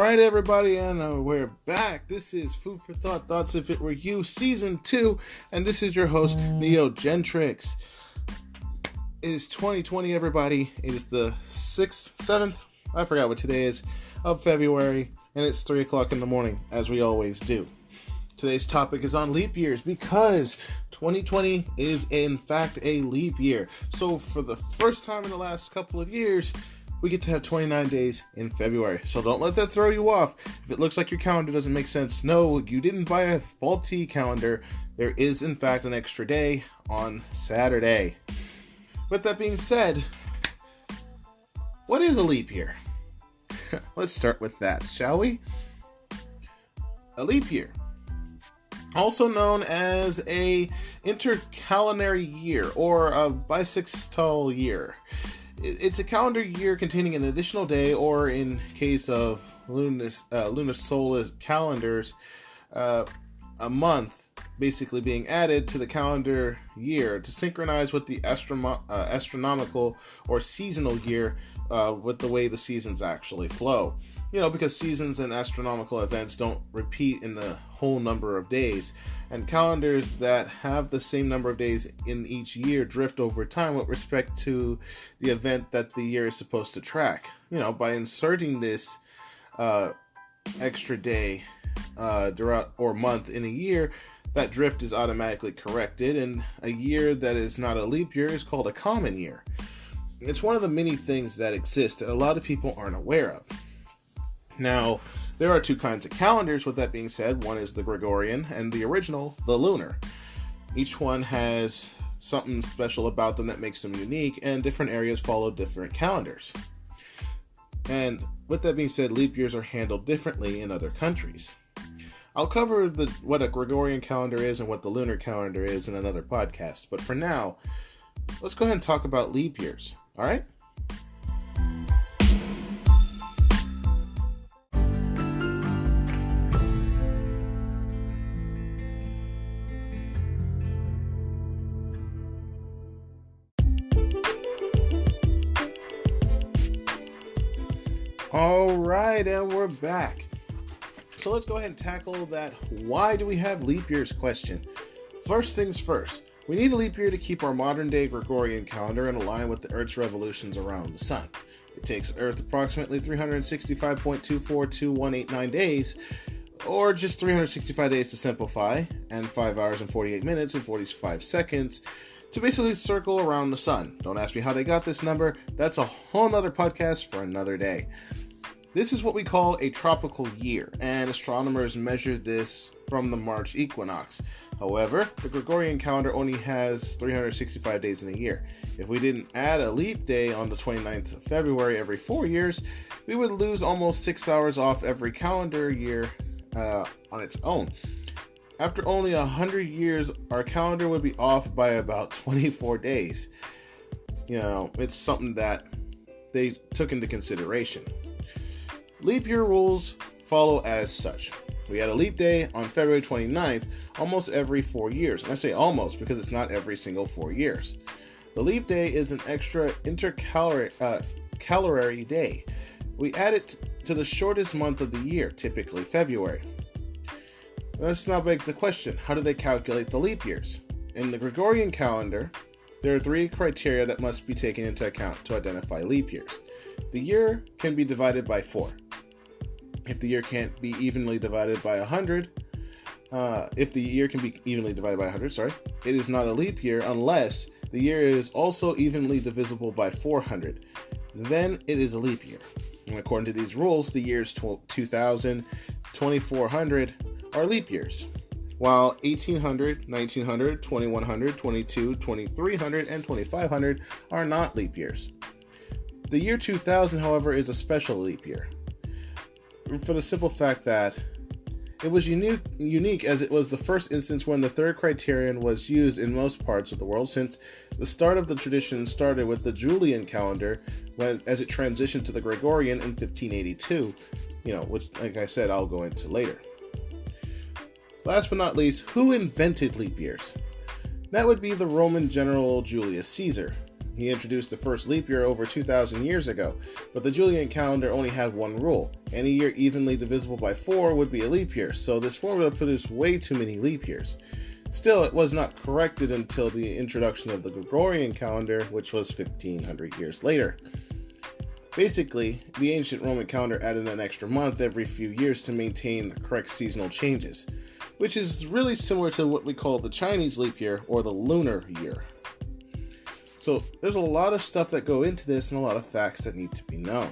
right, everybody, and we're back. This is Food for Thought, Thoughts If It Were You, Season 2, and this is your host, Neo Gentrics. It is 2020, everybody. It is the 6th, 7th, I forgot what today is, of February, and it's 3 o'clock in the morning, as we always do. Today's topic is on leap years, because 2020 is, in fact, a leap year. So, for the first time in the last couple of years, we get to have 29 days in February. So don't let that throw you off. If it looks like your calendar doesn't make sense, no, you didn't buy a faulty calendar. There is, in fact, an extra day on Saturday. With that being said, what is a leap year? Let's start with that, shall we? A leap year, also known as a intercalendar year or a bisextile year. It's a calendar year containing an additional day, or in case of lunisolar calendars, a month basically being added to the calendar year to synchronize with the astronomical or seasonal year with the way the seasons actually flow. You know, because seasons and astronomical events don't repeat in the whole number of days, and calendars that have the same number of days in each year drift over time with respect to the event that the year is supposed to track. You know, by inserting this extra day or month in a year, that drift is automatically corrected, and a year that is not a leap year is called a common year. It's one of the many things that exist that a lot of people aren't aware of. Now, there are two kinds of calendars. With that being said, one is the Gregorian and the original, the lunar. Each one has something special about them that makes them unique, and different areas follow different calendars. And with that being said, leap years are handled differently in other countries. I'll cover what a Gregorian calendar is and what the lunar calendar is in another podcast. But for now, let's go ahead and talk about leap years. All right? Alright, and we're back. So let's go ahead and tackle that why do we have leap years question. First things first, we need a leap year to keep our modern day Gregorian calendar in line with the Earth's revolutions around the sun. It takes Earth approximately 365.2421889 days, or just 365 days to simplify, and 5 hours and 48 minutes and 45 seconds to basically circle around the sun. Don't ask me how they got this number. That's a whole nother podcast for another day. This is what we call a tropical year, and astronomers measure this from the March equinox. However, the Gregorian calendar only has 365 days in a year. If we didn't add a leap day on the 29th of February every 4 years, we would lose almost 6 hours off every calendar year on its own. After only 100 years, our calendar would be off by about 24 days. You know, it's something that they took into consideration. Leap year rules follow as such. We had a leap day on February 29th almost every 4 years. And I say almost because it's not every single 4 years. The leap day is an extra intercalary day. We add it to the shortest month of the year, typically February. This now begs the question, how do they calculate the leap years? In the Gregorian calendar, there are 3 criteria that must be taken into account to identify leap years. The year can be divided by 4. If the year can't be evenly divided by 100, it is not a leap year unless the year is also evenly divisible by 400. Then it is a leap year. And according to these rules, the years 2000, 2400 are leap years, while 1800, 1900, 2100, 22, 2300, and 2500 are not leap years. The year 2000, however, is a special leap year, for the simple fact that it was unique as it was the first instance when the third criterion was used in most parts of the world, since the start of the tradition started with the Julian calendar as it transitioned to the Gregorian in 1582, which, like I said, I'll go into later. Last but not least, who invented leap years? That would be the Roman general Julius Caesar. He introduced the first leap year over 2,000 years ago, but the Julian calendar only had one rule. Any year evenly divisible by 4 would be a leap year, so this formula produced way too many leap years. Still, it was not corrected until the introduction of the Gregorian calendar, which was 1,500 years later. Basically, the ancient Roman calendar added an extra month every few years to maintain correct seasonal changes, which is really similar to what we call the Chinese leap year or the lunar year. So there's a lot of stuff that go into this and a lot of facts that need to be known.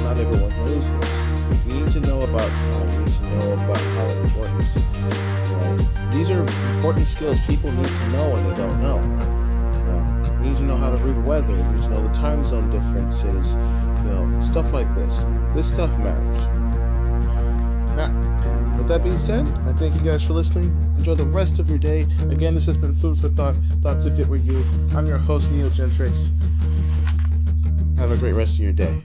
not everyone knows this. You need to know about time. You need to know about how important. These are important skills people need to know and they don't know. You need to know how to read weather. You need to know the time zone differences. Stuff like this. This stuff matters. Now, with that being said, I thank you guys for listening. Enjoy the rest of your day. Again, this has been Food for Thought. Thoughts if it were you. I'm your host, Gentrics. Have a great rest of your day.